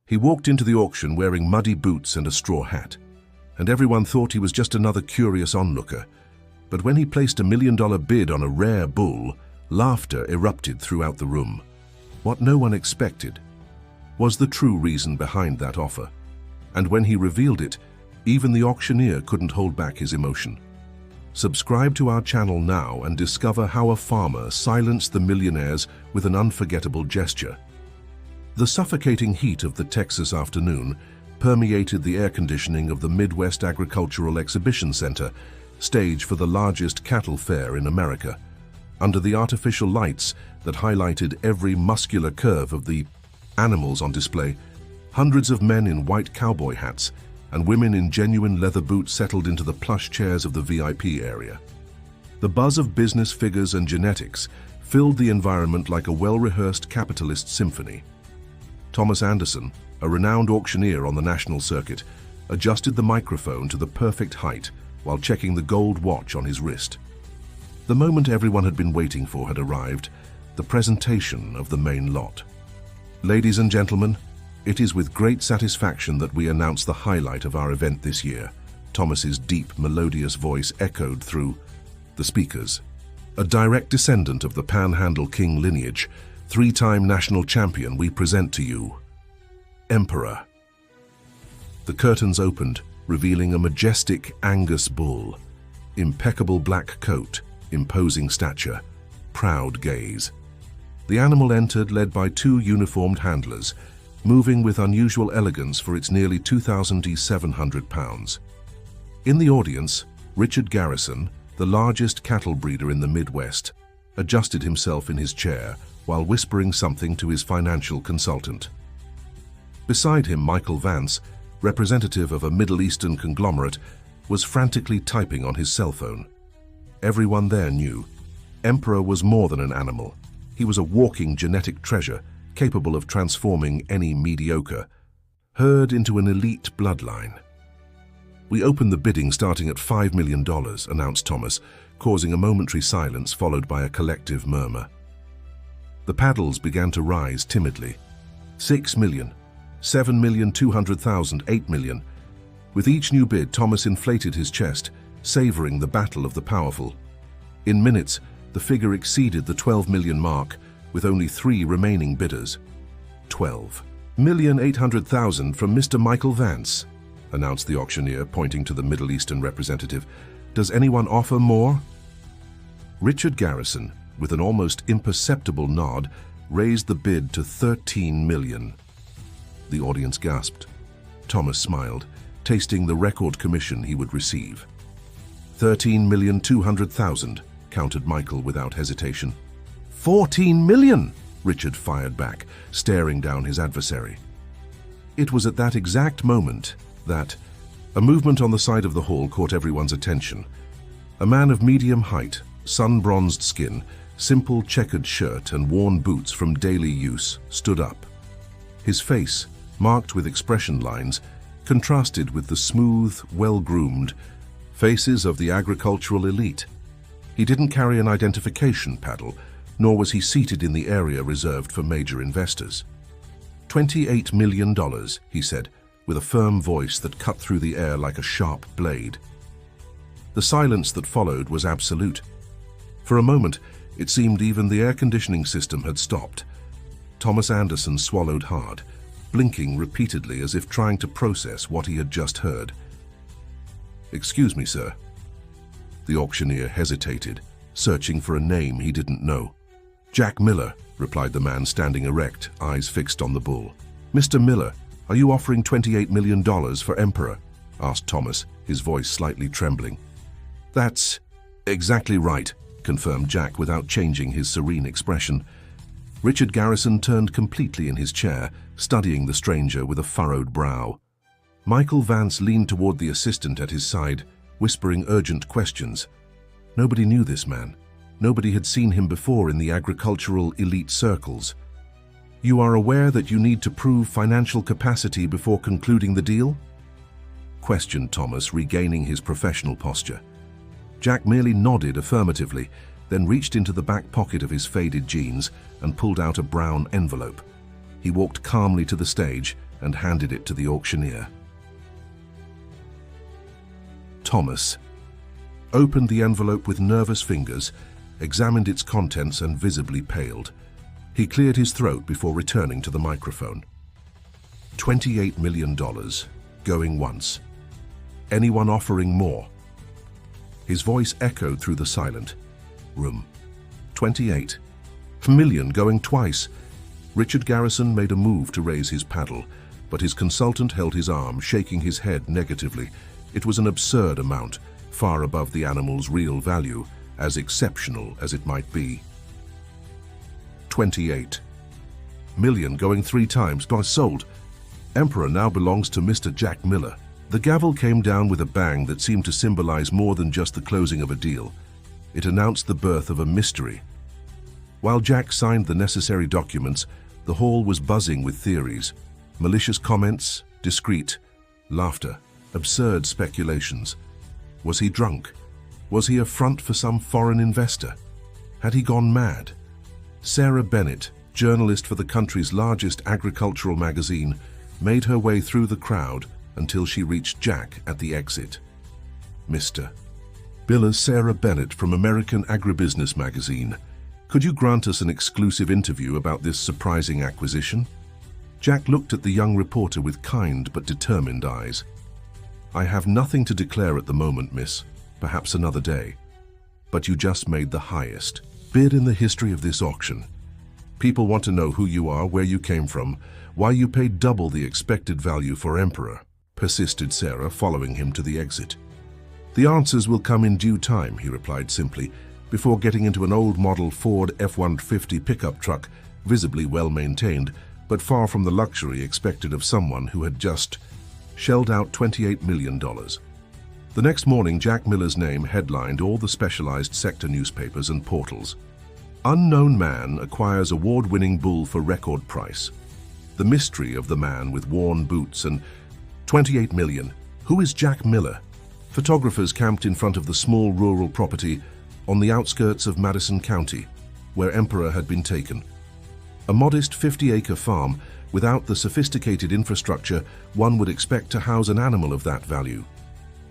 He walked into the auction wearing muddy boots and a straw hat, and everyone thought he was just another curious onlooker. But when he placed $1 million bid on a rare bull, laughter erupted throughout the room. What no one expected was the true reason behind that offer. And when he revealed it, even the auctioneer couldn't hold back his emotion. Subscribe to our channel now and discover how a farmer silenced the millionaires with an unforgettable gesture. The suffocating heat of the Texas afternoon permeated the air conditioning of the Midwest Agricultural Exhibition Center, stage for the largest cattle fair in America. Under the artificial lights that highlighted every muscular curve of the animals on display, hundreds of men in white cowboy hats and women in genuine leather boots settled into the plush chairs of the VIP area. The buzz of business figures and genetics filled the environment like a well-rehearsed capitalist symphony. Thomas Anderson, a renowned auctioneer on the national circuit, adjusted the microphone to the perfect height while checking the gold watch on his wrist. The moment everyone had been waiting for had arrived, the presentation of the main lot. Ladies and gentlemen, it is with great satisfaction that we announce the highlight of our event this year. Thomas's deep, melodious voice echoed through the speakers. A direct descendant of the Panhandle King lineage, three-time national champion, we present to you Emperor. The curtains opened, revealing a majestic Angus bull. Impeccable black coat, imposing stature, proud gaze. The animal entered led by two uniformed handlers, moving with unusual elegance for its nearly 2,700 pounds. In the audience, Richard Garrison, the largest cattle breeder in the Midwest, adjusted himself in his chair while whispering something to his financial consultant. Beside him, Michael Vance, representative of a Middle Eastern conglomerate, was frantically typing on his cell phone. Everyone there knew Emperor was more than an animal. He was a walking genetic treasure, capable of transforming any mediocre herd into an elite bloodline. We opened the bidding starting at $5 million, announced Thomas, causing a momentary silence followed by a collective murmur. The paddles began to rise timidly. 6 million, 7,200,000, 8 million. With each new bid, Thomas inflated his chest, savoring the battle of the powerful. In minutes, the figure exceeded the 12 million mark, with only 3 remaining bidders. 12,800,000 from Mr. Michael Vance, announced the auctioneer, pointing to the Middle Eastern representative. Does anyone offer more? Richard Garrison, with an almost imperceptible nod, raised the bid to 13 million. The audience gasped. Thomas smiled, tasting the record commission he would receive. 13,200,000, countered Michael without hesitation. 14 million, Richard fired back, staring down his adversary. It was at that exact moment that a movement on the side of the hall caught everyone's attention. A man of medium height, sun-bronzed skin, simple checkered shirt and worn boots from daily use, stood up. His face, marked with expression lines, contrasted with the smooth, well-groomed faces of the agricultural elite. He didn't carry an identification paddle, nor was he seated in the area reserved for major investors. $28 million, he said, with a firm voice that cut through the air like a sharp blade. The silence that followed was absolute. For a moment, it seemed even the air conditioning system had stopped. Thomas Anderson swallowed hard, blinking repeatedly as if trying to process what he had just heard. "Excuse me, sir." The auctioneer hesitated, searching for a name he didn't know. "Jack Miller," replied the man standing erect, eyes fixed on the bull. "Mr. Miller, are you offering $28 million for Emperor?" asked Thomas, his voice slightly trembling. "That's exactly right," confirmed Jack without changing his serene expression. Richard Garrison turned completely in his chair, studying the stranger with a furrowed brow. Michael Vance leaned toward the assistant at his side, whispering urgent questions. Nobody knew this man. Nobody had seen him before in the agricultural elite circles. "You are aware that you need to prove financial capacity before concluding the deal?" questioned Thomas, regaining his professional posture. Jack merely nodded affirmatively, then reached into the back pocket of his faded jeans and pulled out a brown envelope. He walked calmly to the stage, and handed it to the auctioneer. Thomas opened the envelope with nervous fingers, examined its contents and visibly paled. He cleared his throat before returning to the microphone. $28 million, going once. Anyone offering more? His voice echoed through the silent room. 28 million going twice. Richard Garrison made a move to raise his paddle, but his consultant held his arm, shaking his head negatively. It was an absurd amount, far above the animal's real value, as exceptional as it might be. 28 million going 3 times, sold. Emperor now belongs to Mr. Jack Miller. The gavel came down with a bang that seemed to symbolize more than just the closing of a deal. It announced the birth of a mystery. While Jack signed the necessary documents, the hall was buzzing with theories, malicious comments, discreet laughter, absurd speculations. Was he drunk? Was he a front for some foreign investor? Had he gone mad? Sarah Bennett, journalist for the country's largest agricultural magazine, made her way through the crowd until she reached Jack at the exit. Mr. Biller, Sarah Bennett from American Agribusiness magazine. Could you grant us an exclusive interview about this surprising acquisition? Jack looked at the young reporter with kind but determined eyes. I have nothing to declare at the moment, miss. Perhaps another day. But you just made the highest bid in the history of this auction. People want to know who you are, where you came from, why you paid double the expected value for Emperor, persisted Sarah, following him to the exit. The answers will come in due time, he replied simply, before getting into an old model Ford F-150 pickup truck, visibly well-maintained, but far from the luxury expected of someone who had just shelled out $28 million. The next morning, Jack Miller's name headlined all the specialized sector newspapers and portals. Unknown man acquires award-winning bull for record price. The mystery of the man with worn boots and $28 million. Who is Jack Miller? Photographers camped in front of the small rural property on the outskirts of Madison County, where Emperor had been taken. A modest 50-acre farm without the sophisticated infrastructure one would expect to house an animal of that value.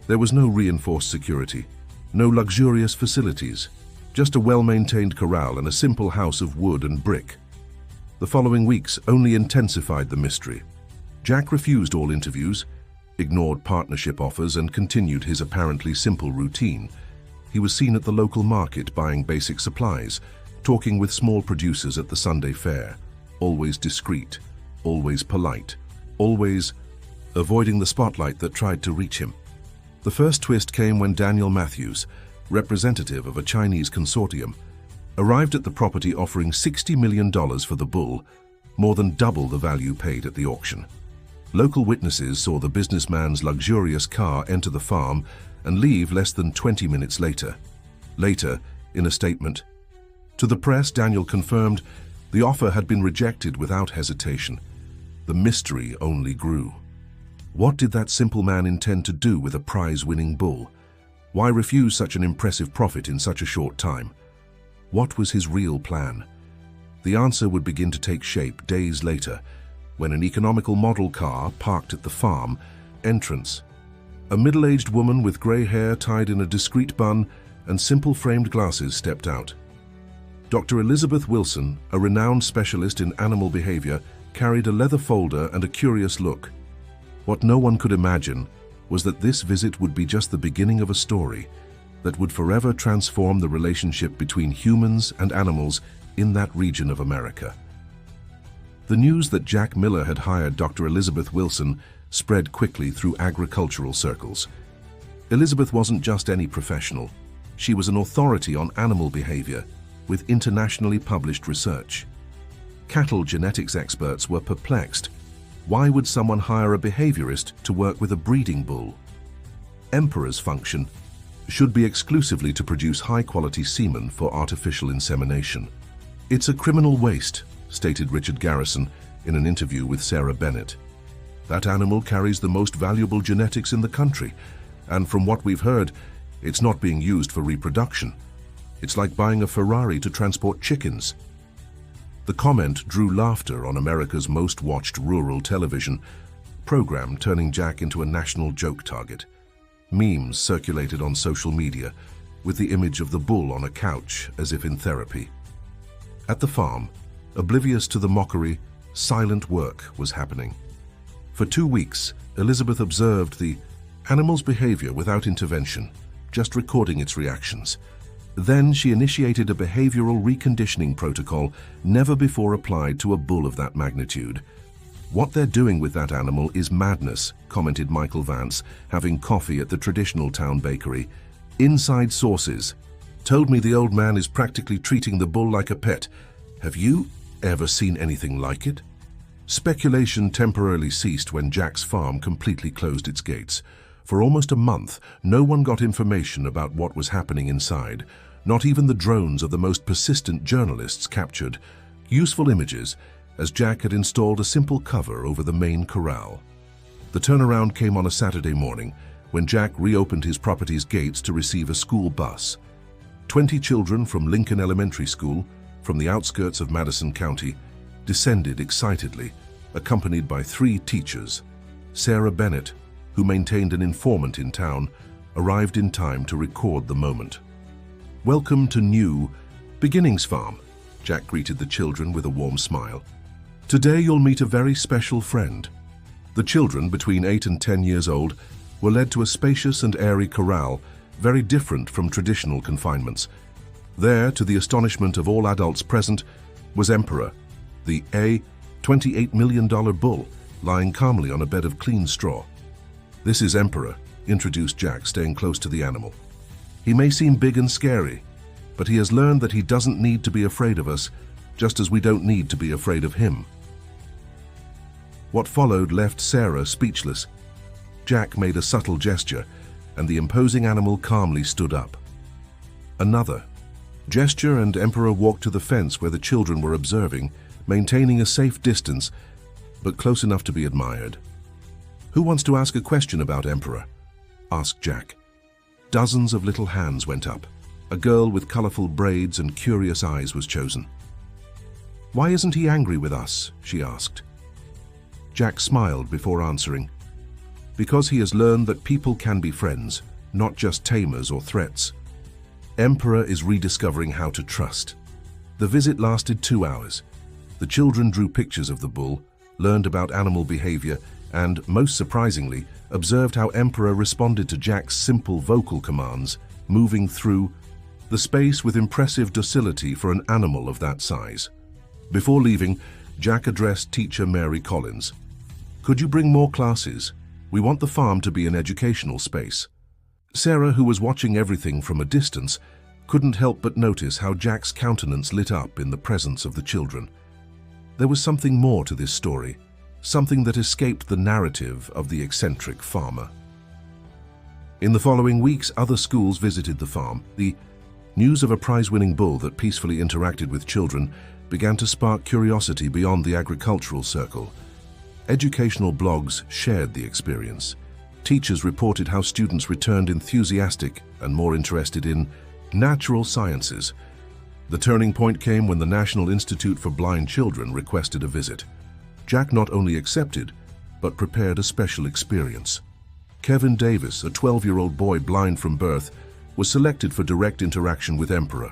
There was no reinforced security, no luxurious facilities, just a well-maintained corral and a simple house of wood and brick. The following weeks only intensified the mystery. Jack refused all interviews, ignored partnership offers, and continued his apparently simple routine. He was seen at the local market buying basic supplies, talking with small producers at the Sunday fair, always discreet, always polite, always avoiding the spotlight that tried to reach him. The first twist came when Daniel Matthews, representative of a Chinese consortium, arrived at the property offering $60 million for the bull, more than double the value paid at the auction. Local witnesses saw the businessman's luxurious car enter the farm and leave less than 20 minutes later. Later, in a statement to the press, Daniel confirmed the offer had been rejected without hesitation. The mystery only grew. What did that simple man intend to do with a prize-winning bull? Why refuse such an impressive profit in such a short time? What was his real plan? The answer would begin to take shape days later, when an economical model car parked at the farm entrance. A middle-aged woman with grey hair tied in a discreet bun and simple framed glasses stepped out. Dr. Elizabeth Wilson, a renowned specialist in animal behavior, carried a leather folder and a curious look. What no one could imagine was that this visit would be just the beginning of a story that would forever transform the relationship between humans and animals in that region of America. The news that Jack Miller had hired Dr. Elizabeth Wilson spread quickly through agricultural circles. Elizabeth wasn't just any professional. She was an authority on animal behavior with internationally published research. Cattle genetics experts were perplexed. Why would someone hire a behaviorist to work with a breeding bull? Emperor's function should be exclusively to produce high-quality semen for artificial insemination. It's a criminal waste, stated Richard Garrison in an interview with Sarah Bennett. That animal carries the most valuable genetics in the country, and from what we've heard, it's not being used for reproduction. It's like buying a Ferrari to transport chickens. The comment drew laughter on America's most watched rural television program, turning Jack into a national joke target. Memes circulated on social media with the image of the bull on a couch as if in therapy. At the farm, oblivious to the mockery, silent work was happening. For 2 weeks, Elizabeth observed the animal's behavior without intervention, just recording its reactions. Then she initiated a behavioral reconditioning protocol never before applied to a bull of that magnitude. "What they're doing with that animal is madness," commented Michael Vance, having coffee at the traditional town bakery. "Inside sources told me the old man is practically treating the bull like a pet. Have you ever seen anything like it?" Speculation temporarily ceased when Jack's farm completely closed its gates. For almost a month, no one got information about what was happening inside. Not even the drones of the most persistent journalists captured useful images, as Jack had installed a simple cover over the main corral. The turnaround came on a Saturday morning when Jack reopened his property's gates to receive a school bus. 20 children from Lincoln Elementary School, from the outskirts of Madison County, descended excitedly, accompanied by 3 teachers. Sarah Bennett, who maintained an informant in town, arrived in time to record the moment. "Welcome to New Beginnings Farm," Jack greeted the children with a warm smile. "Today you'll meet a very special friend." The children, between 8 and 10 years old, were led to a spacious and airy corral, very different from traditional confinements. There, to the astonishment of all adults present, was Emperor, the $28 million bull, lying calmly on a bed of clean straw. "This is Emperor," introduced Jack, staying close to the animal. "He may seem big and scary, but he has learned that he doesn't need to be afraid of us, just as we don't need to be afraid of him." What followed left Sarah speechless. Jack made a subtle gesture, and the imposing animal calmly stood up. Another gesture, and Emperor walked to the fence where the children were observing, maintaining a safe distance, but close enough to be admired. "Who wants to ask a question about Emperor?" asked Jack. Dozens of little hands went up. A girl with colorful braids and curious eyes was chosen. "Why isn't he angry with us?" she asked. Jack smiled before answering. "Because he has learned that people can be friends, not just tamers or threats. Emperor is rediscovering how to trust." The visit lasted 2 hours. The children drew pictures of the bull, learned about animal behavior, and, most surprisingly, observed how Emperor responded to Jack's simple vocal commands, moving through the space with impressive docility for an animal of that size. Before leaving, Jack addressed teacher Mary Collins. "Could you bring more classes? We want the farm to be an educational space." Sarah, who was watching everything from a distance, couldn't help but notice how Jack's countenance lit up in the presence of the children. There was something more to this story, something that escaped the narrative of the eccentric farmer. In the following weeks, other schools visited the farm. The news of a prize-winning bull that peacefully interacted with children began to spark curiosity beyond the agricultural circle. Educational blogs shared the experience. Teachers reported how students returned enthusiastic and more interested in natural sciences. The turning point came when the National Institute for Blind Children requested a visit. Jack not only accepted, but prepared a special experience. Kevin Davis, a 12-year-old boy blind from birth, was selected for direct interaction with Emperor.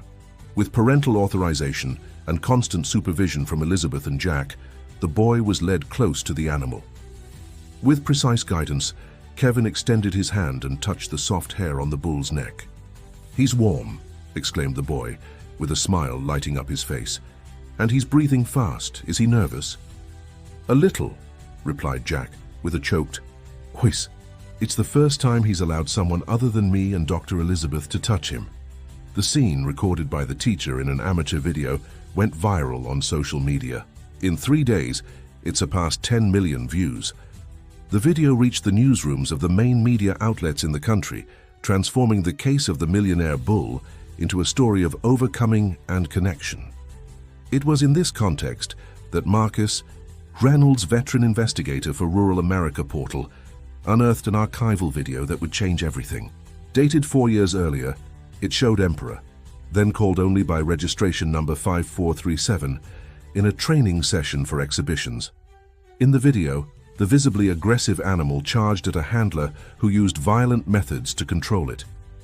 With parental authorization and constant supervision from Elizabeth and Jack, the boy was led close to the animal. With precise guidance, Kevin extended his hand and touched the soft hair on the bull's neck. "He's warm," exclaimed the boy, with a smile lighting up his face. "And he's breathing fast. Is he nervous?" "A little," replied Jack, with a choked voice. "It's the first time he's allowed someone other than me and Dr. Elizabeth to touch him." The scene, recorded by the teacher in an amateur video, went viral on social media. In 3 days, it surpassed 10 million views. The video reached the newsrooms of the main media outlets in the country, transforming the case of the millionaire bull into a story of overcoming and connection. It was in this context that Marcus Reynolds, veteran investigator for Rural America Portal, unearthed an archival video that would change everything. Dated 4 years earlier, it showed Emperor, then called only by registration number 5437, in a training session for exhibitions. In the video, the visibly aggressive animal charged at a handler who used violent methods to control it.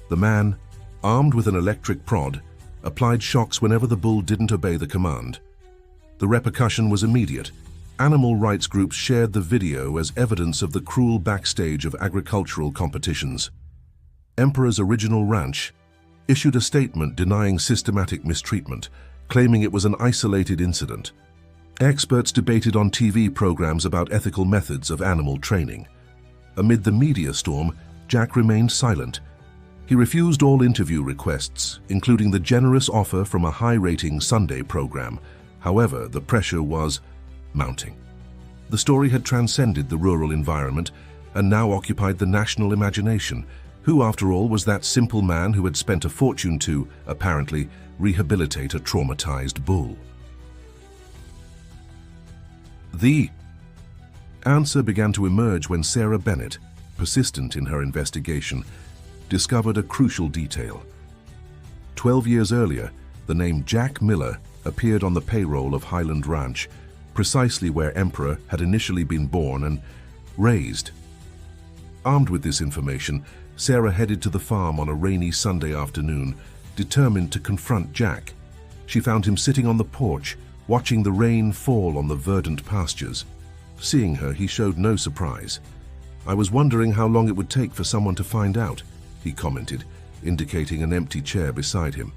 The man, armed with an electric prod, applied shocks whenever the bull didn't obey the command. The repercussion was immediate. Animal rights groups shared the video as evidence of the cruel backstage of agricultural competitions. Emperor's Original Ranch issued a statement denying systematic mistreatment, claiming it was an isolated incident. Experts debated on TV programs about ethical methods of animal training. Amid the media storm, Jack remained silent. He refused all interview requests, including the generous offer from a high-rating Sunday program. However, the pressure was mounting. The story had transcended the rural environment and now occupied the national imagination. Who, after all, was that simple man who had spent a fortune to, apparently, rehabilitate a traumatized bull? The answer began to emerge when Sarah Bennett, persistent in her investigation, discovered a crucial detail. 12 years earlier, the name Jack Miller appeared on the payroll of Highland Ranch, precisely where Emperor had initially been born and raised. Armed with this information, Sarah headed to the farm on a rainy Sunday afternoon, determined to confront Jack. She found him sitting on the porch, watching the rain fall on the verdant pastures. Seeing her, he showed no surprise. "I was wondering how long it would take for someone to find out," he commented, indicating an empty chair beside him.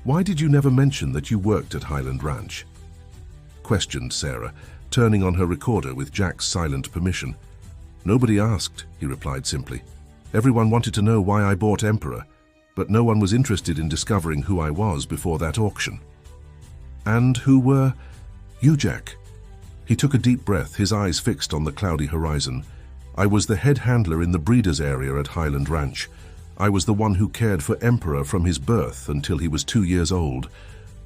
"Why did you never mention that you worked at Highland Ranch?" questioned Sarah, turning on her recorder with Jack's silent permission. "Nobody asked," he replied simply. "Everyone wanted to know why I bought Emperor, but no one was interested in discovering who I was before that auction." "And who were you, Jack?" He took a deep breath, his eyes fixed on the cloudy horizon. "I was the head handler in the breeders' area at Highland Ranch. I was the one who cared for Emperor from his birth until he was 2 years old.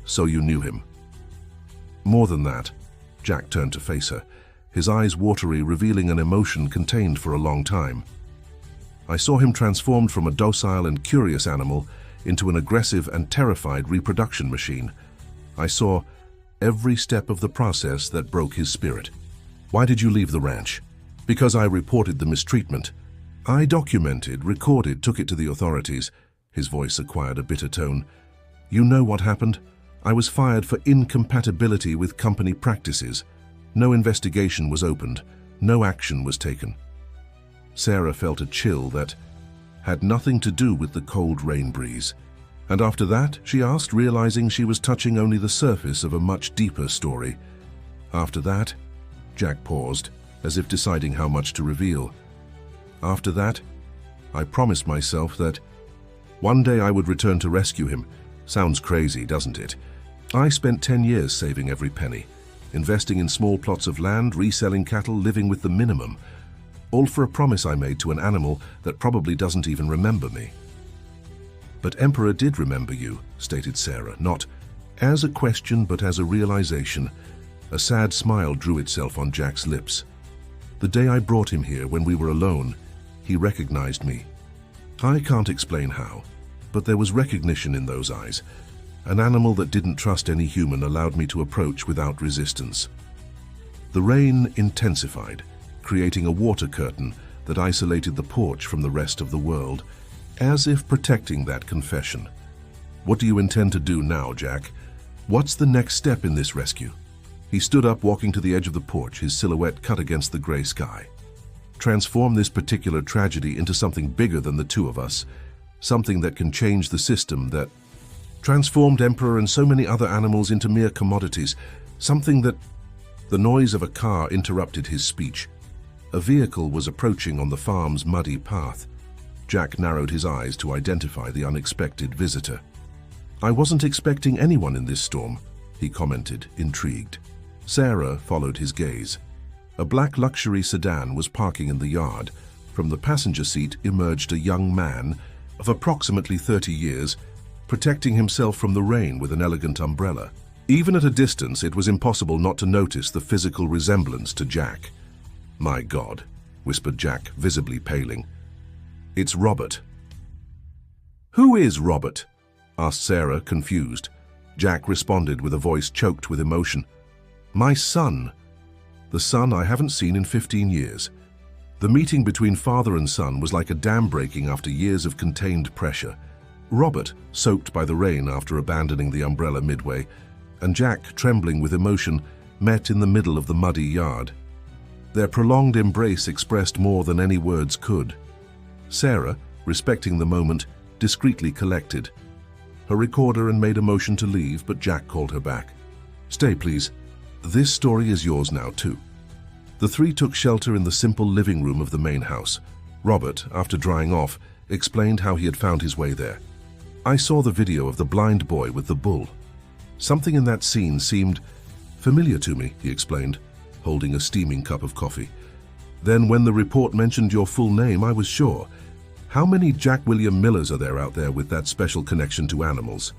So you knew him." "More than that." Jack turned to face her, his eyes watery, revealing an emotion contained for a long time. "I saw him transformed from a docile and curious animal into an aggressive and terrified reproduction machine. I saw every step of the process that broke his spirit." "Why did you leave the ranch?" "Because I reported the mistreatment. I documented, recorded, took it to the authorities." His voice acquired a bitter tone. "You know what happened? I was fired for incompatibility with company practices. No investigation was opened. No action was taken." Sarah felt a chill that had nothing to do with the cold rain breeze. "And after that?" she asked, realizing she was touching only the surface of a much deeper story. "After that?" Jack paused, as if deciding how much to reveal. "After that, I promised myself that one day I would return to rescue him. Sounds crazy, doesn't it? I spent 10 years saving every penny, investing in small plots of land, reselling cattle, living with the minimum, all for a promise I made to an animal that probably doesn't even remember me." "But Emperor did remember you," stated Sarah, not as a question but as a realization. A sad smile drew itself on Jack's lips. "The day I brought him here, when we were alone, he recognized me. I can't explain how, but there was recognition in those eyes. An animal that didn't trust any human allowed me to approach without resistance." The rain intensified, creating a water curtain that isolated the porch from the rest of the world, as if protecting that confession. "What do you intend to do now, Jack? What's the next step in this rescue?" He stood up, walking to the edge of the porch, his silhouette cut against the gray sky. "Transform this particular tragedy into something bigger than the two of us, something that can change the system that transformed Emperor and so many other animals into mere commodities, something that—" The noise of a car interrupted his speech. A vehicle was approaching on the farm's muddy path. Jack narrowed his eyes to identify the unexpected visitor. "I wasn't expecting anyone in this storm," he commented, intrigued. Sarah followed his gaze. A black luxury sedan was parking in the yard. From the passenger seat emerged a young man of approximately 30 years, protecting himself from the rain with an elegant umbrella. Even at a distance, it was impossible not to notice the physical resemblance to Jack. "My God," whispered Jack, visibly paling. "It's Robert." "Who is Robert?" asked Sarah, confused. Jack responded with a voice choked with emotion. My son. The son I haven't seen in 15 years. The meeting between father and son was like a dam breaking after years of contained pressure. Robert, soaked by the rain after abandoning the umbrella midway, and Jack, trembling with emotion, met in the middle of the muddy yard. Their prolonged embrace expressed more than any words could. Sarah, respecting the moment, discreetly collected her recorder and made a motion to leave, but Jack called her back. Stay, please. This story is yours now, too. The three took shelter in the simple living room of the main house. Robert, after drying off, explained how he had found his way there. I saw the video of the blind boy with the bull. Something in that scene seemed familiar to me, he explained, holding a steaming cup of coffee. Then when the report mentioned your full name, I was sure. How many Jack William Millers are there out there with that special connection to animals?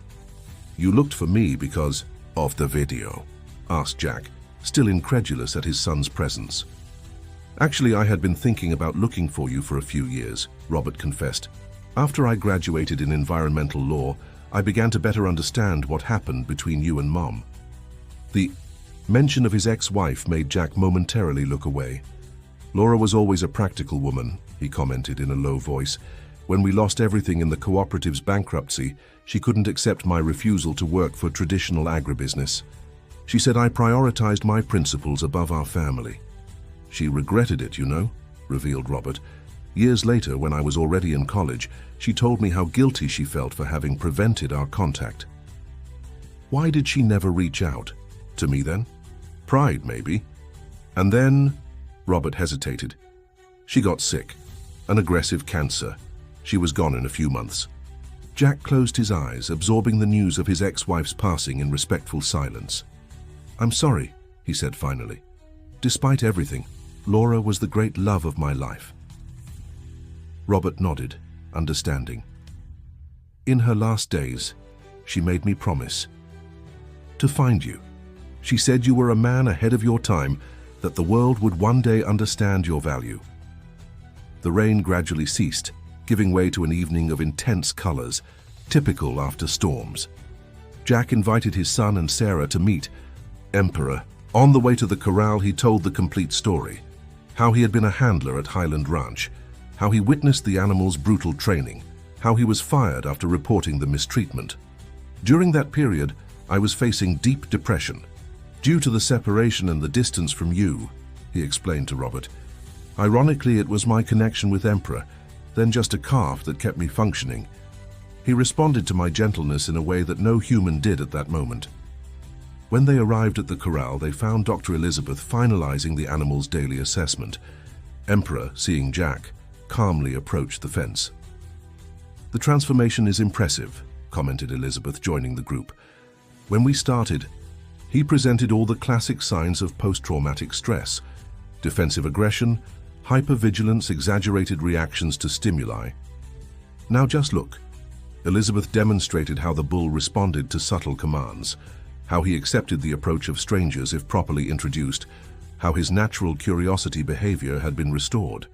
You looked for me because of the video, asked Jack, still incredulous at his son's presence. Actually, I had been thinking about looking for you for a few years, Robert confessed. After I graduated in environmental law, I began to better understand what happened between you and Mom. The mention of his ex-wife made Jack momentarily look away. Laura was always a practical woman, he commented in a low voice. When we lost everything in the cooperative's bankruptcy, she couldn't accept my refusal to work for traditional agribusiness. She said I prioritized my principles above our family. She regretted it, you know, revealed Robert. Years later, when I was already in college, she told me how guilty she felt for having prevented our contact. Why did she never reach out? To me then? Pride, maybe. And then, Robert hesitated. She got sick. An aggressive cancer. She was gone in a few months. Jack closed his eyes, absorbing the news of his ex-wife's passing in respectful silence. I'm sorry, he said finally. Despite everything, Laura was the great love of my life. Robert nodded, understanding. In her last days, she made me promise to find you. She said you were a man ahead of your time, that the world would one day understand your value. The rain gradually ceased, giving way to an evening of intense colors, typical after storms. Jack invited his son and Sarah to meet Emperor. On the way to the corral, he told the complete story. How he had been a handler at Highland Ranch, how he witnessed the animals' brutal training, how he was fired after reporting the mistreatment. During that period, I was facing deep depression. Due to the separation and the distance from you, he explained to Robert. Ironically, it was my connection with Emperor, then just a calf, that kept me functioning. He responded to my gentleness in a way that no human did at that moment. When they arrived at the corral, they found Dr. Elizabeth finalizing the animal's daily assessment. Emperor, seeing Jack, calmly approached the fence. The transformation is impressive, commented Elizabeth, joining the group. When we started, he presented all the classic signs of post-traumatic stress: defensive aggression, hypervigilance, exaggerated reactions to stimuli. Now just look. Elizabeth demonstrated how the bull responded to subtle commands, how he accepted the approach of strangers if properly introduced, how his natural curiosity behavior had been restored.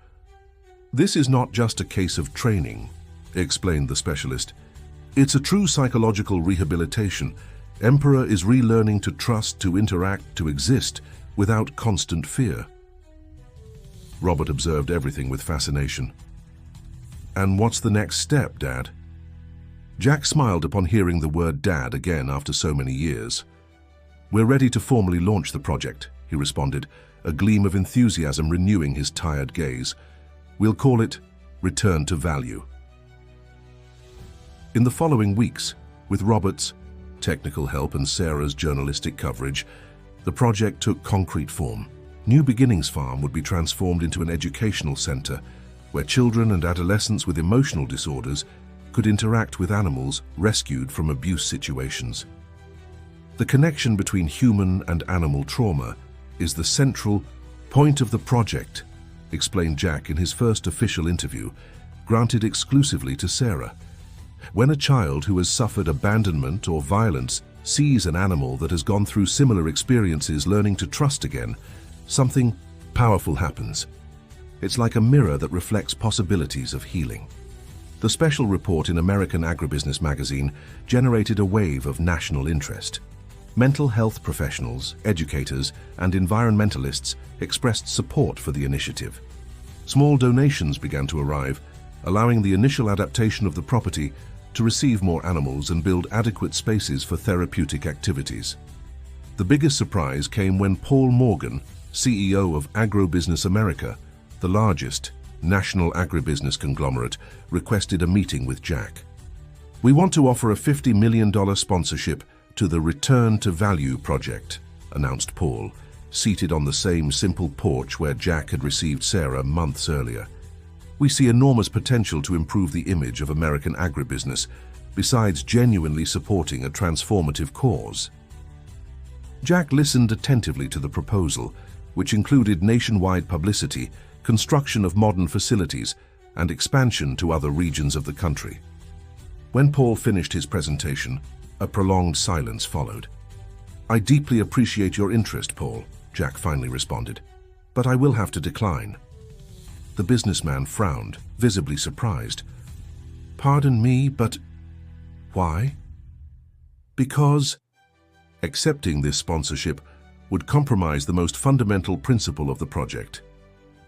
This is not just a case of training, explained the specialist. It's a true psychological rehabilitation. Emperor is relearning to trust, to interact, to exist without constant fear. Robert observed everything with fascination. And what's the next step, Dad? Jack smiled upon hearing the word Dad again after so many years. We're ready to formally launch the project, he responded, a gleam of enthusiasm renewing his tired gaze. We'll call it Return to Value. In the following weeks, with Robert's technical help and Sarah's journalistic coverage, the project took concrete form. New Beginnings Farm would be transformed into an educational center where children and adolescents with emotional disorders could interact with animals rescued from abuse situations. The connection between human and animal trauma is the central point of the project, explained Jack in his first official interview, granted exclusively to Sarah. When a child who has suffered abandonment or violence sees an animal that has gone through similar experiences learning to trust again, something powerful happens. It's like a mirror that reflects possibilities of healing. The special report in American Agribusiness magazine generated a wave of national interest. Mental health professionals, educators, and environmentalists expressed support for the initiative. Small donations began to arrive, allowing the initial adaptation of the property to receive more animals and build adequate spaces for therapeutic activities. The biggest surprise came when Paul Morgan, CEO of Agrobusiness America, the largest national agribusiness conglomerate, requested a meeting with Jack. "We want to offer a $50 million sponsorship to the Return to Value project," announced Paul, seated on the same simple porch where Jack had received Sarah months earlier. "We see enormous potential to improve the image of American agribusiness, besides genuinely supporting a transformative cause." Jack listened attentively to the proposal, which included nationwide publicity, construction of modern facilities, and expansion to other regions of the country. When Paul finished his presentation, a prolonged silence followed. "I deeply appreciate your interest, Paul," Jack finally responded, "but I will have to decline." The businessman frowned, visibly surprised. "Pardon me, but why?" "Because accepting this sponsorship would compromise the most fundamental principle of the project.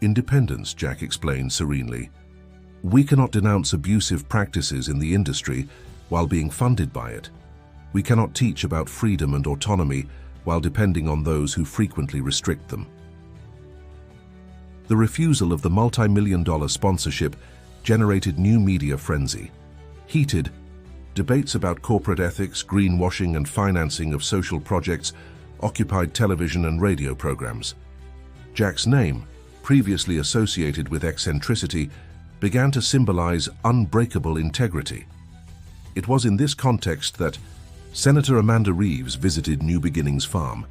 Independence," Jack explained serenely. "We cannot denounce abusive practices in the industry while being funded by it. We cannot teach about freedom and autonomy while depending on those who frequently restrict them." The refusal of the multi-million-dollar sponsorship generated new media frenzy. Heated debates about corporate ethics, greenwashing, and financing of social projects occupied television and radio programs. Jack's name, previously associated with eccentricity, began to symbolize unbreakable integrity. It was in this context that Senator Amanda Reeves visited New Beginnings Farm.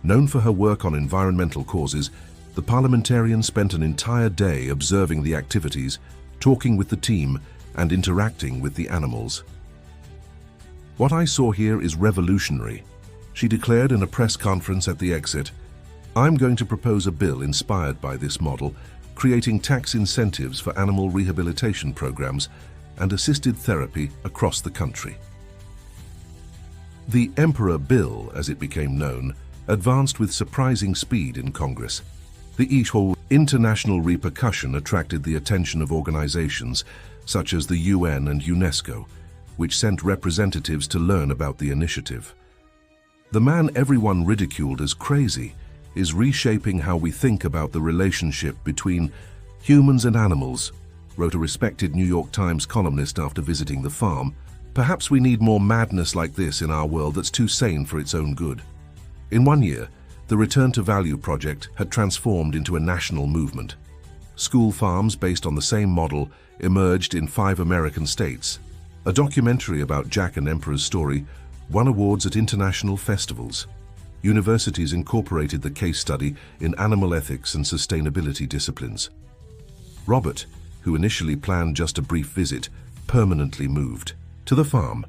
Known for her work on environmental causes, the parliamentarian spent an entire day observing the activities, talking with the team, and interacting with the animals. "What I saw here is revolutionary," she declared in a press conference at the exit. "I'm going to propose a bill inspired by this model, creating tax incentives for animal rehabilitation programs and assisted therapy across the country." The Emperor Bill, as it became known, advanced with surprising speed in Congress. The issue international repercussion attracted the attention of organizations such as the UN and UNESCO, which sent representatives to learn about the initiative. "The man everyone ridiculed as crazy is reshaping how we think about the relationship between humans and animals," wrote a respected New York Times columnist after visiting the farm. "Perhaps we need more madness like this in our world that's too sane for its own good." In 1 year, the Return to Value project had transformed into a national movement. School farms based on the same model emerged in 5 American states. A documentary about Jack and Emperor's story won awards at international festivals. Universities incorporated the case study in animal ethics and sustainability disciplines. Robert, who initially planned just a brief visit, permanently moved to the farm,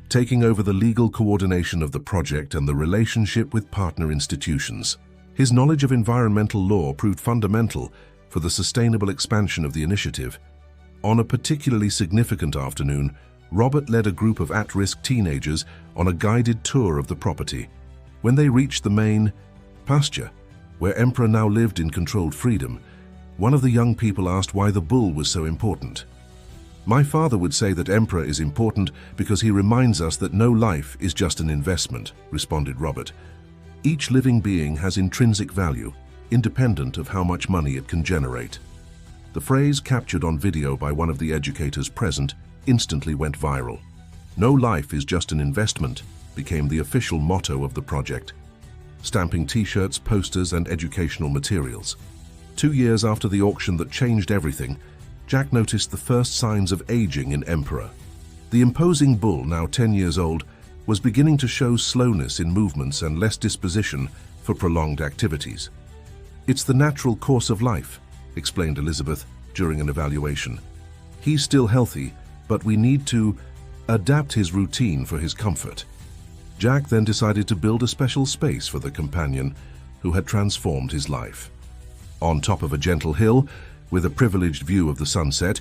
taking over the legal coordination of the project and the relationship with partner institutions. His knowledge of environmental law proved fundamental for the sustainable expansion of the initiative. On a particularly significant afternoon, Robert led a group of at-risk teenagers on a guided tour of the property. When they reached the main pasture, where Emperor now lived in controlled freedom, one of the young people asked why the bull was so important. "My father would say that Emperor is important because he reminds us that no life is just an investment," responded Robert. "Each living being has intrinsic value, independent of how much money it can generate." The phrase, captured on video by one of the educators present, instantly went viral. "No life is just an investment" became the official motto of the project, stamping t-shirts, posters, and educational materials. 2 years after the auction that changed everything, Jack noticed the first signs of aging in Emperor. The imposing bull, now 10 years old, was beginning to show slowness in movements and less disposition for prolonged activities. "It's the natural course of life," explained Elizabeth during an evaluation. "He's still healthy, but we need to adapt his routine for his comfort." Jack then decided to build a special space for the companion who had transformed his life. On top of a gentle hill, with a privileged view of the sunset,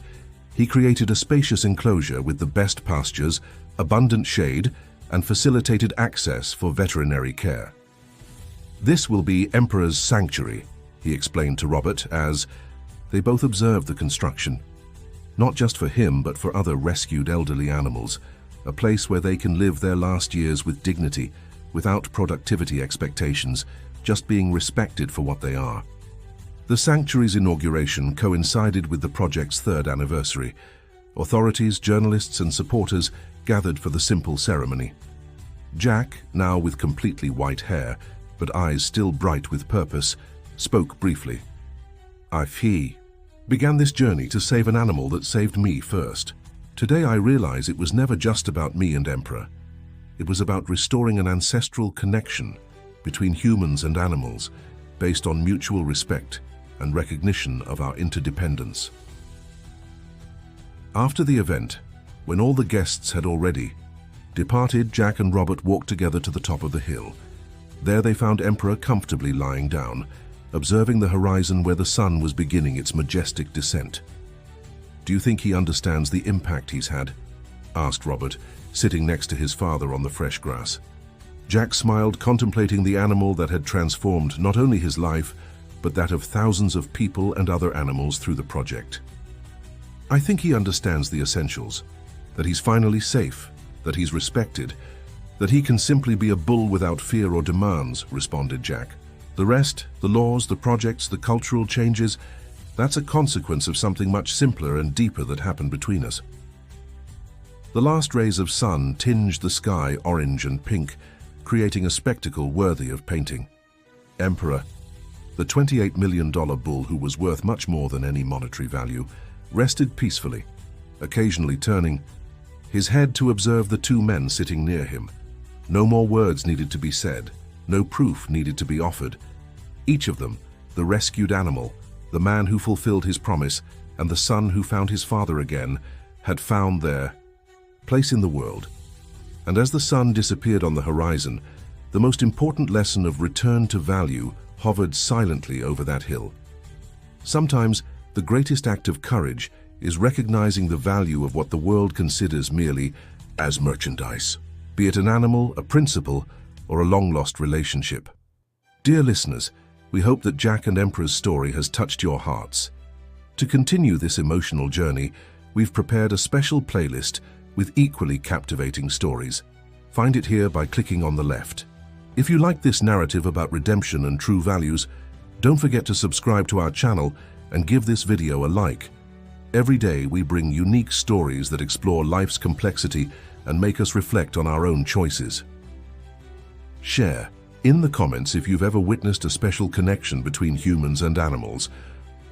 He created a spacious enclosure with the best pastures, abundant shade, and facilitated access for veterinary care. "This will be Emperor's sanctuary," he explained to Robert as they both observed the construction. Not just for him, but for other rescued elderly animals, a place where they can live their last years with dignity, without productivity expectations, just being respected for what they are. The sanctuary's inauguration coincided with the project's 3rd anniversary. Authorities, journalists, and supporters gathered for the simple ceremony. Jack, now with completely white hair, but eyes still bright with purpose, spoke briefly. "I began this journey to save an animal that saved me first. Today I realize it was never just about me and Emperor. It was about restoring an ancestral connection between humans and animals, based on mutual respect and recognition of our interdependence." After the event, when all the guests had already departed, Jack and Robert walked together to the top of the hill. There they found Emperor comfortably lying down, observing the horizon where the sun was beginning its majestic descent. "Do you think he understands the impact he's had?" asked Robert, sitting next to his father on the fresh grass. Jack smiled, contemplating the animal that had transformed not only his life, but that of thousands of people and other animals through the project. "I think he understands the essentials, that he's finally safe, that he's respected, that he can simply be a bull without fear or demands," responded Jack. "The rest, the laws, the projects, the cultural changes, that's a consequence of something much simpler and deeper that happened between us." The last rays of sun tinged the sky orange and pink, creating a spectacle worthy of painting. Emperor, the $28 million bull who was worth much more than any monetary value, rested peacefully, occasionally turning his head to observe the 2 men sitting near him. No more words needed to be said, no proof needed to be offered. Each of them, the rescued animal, the man who fulfilled his promise, and the son who found his father again, had found their place in the world. And as the sun disappeared on the horizon, the most important lesson of return to value hovered silently over that hill. Sometimes, the greatest act of courage is recognizing the value of what the world considers merely as merchandise, be it an animal, a principle, or a long-lost relationship. Dear listeners, we hope that Jack and Emperor's story has touched your hearts. To continue this emotional journey, we've prepared a special playlist with equally captivating stories. Find it here by clicking on the left. If you like this narrative about redemption and true values, don't forget to subscribe to our channel and give this video a like. Every day we bring unique stories that explore life's complexity and make us reflect on our own choices. Share in the comments if you've ever witnessed a special connection between humans and animals,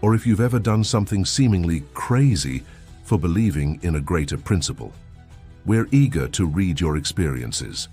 or if you've ever done something seemingly crazy for believing in a greater principle. We're eager to read your experiences.